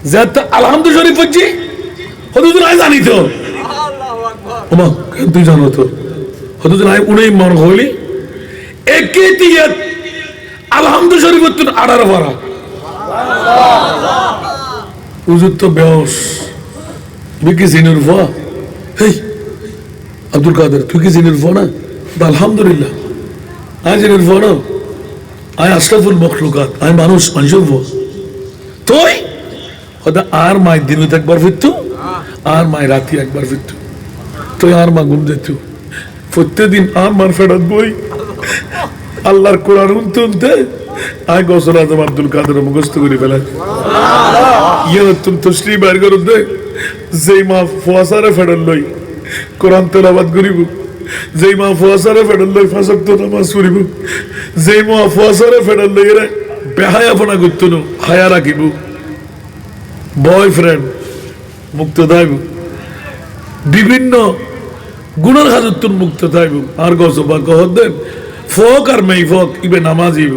যাতে আলহামদুলিল্লাহ শরীফ পড়ছি হুজুর আই জানি তো ওমা তুই জানো তো হুজুর আই উনি মন হইলি একেতিয়াত আলহামদুলিল্লাহ শরীফ তুই আড়ার ভরা হুজুর তো বেহস বিকি জিনুর ভা হেই আব্দুল কাদের তুই কি জিনুর ভা না আলহামদুলিল্লাহ আই জিনুর ভা না আই আশরাফুল মখলুকাত আই মানুষের ভা তুই ওটা আর মায়ের দিন একবার ফিরতু আর মায়ের রাতি একবার ফিরতু তুই আর মা ঘুম যেত প্রত্যেকদিন আর মার ফেরত বই আল্লাহর কোরআন উনতে উনতে আয় গসল আজম আব্দুল কাদের মুখস্থ করে ফেলায় ইয়ে তুমি তসলি বাইর করে দে যেই মা ফুয়াশারে ফেরত লই কোরআন তেলাওয়াত করিব যেই মা ফুয়াশারে ফেরত লই ফাঁসক তো নামাজ পড়িব যেই মা ফুয়াশারে ফেরত লই রে বেহায়াপনা করতো না হায়া রাখিব বয়ফ্রেন্ড মুক্ত থাকব বিভিন্ন গুণের হাজত মুক্ত থাকব আর গসবা কহ দেন ফক আর মেই ফক ইবে নামাজ ইব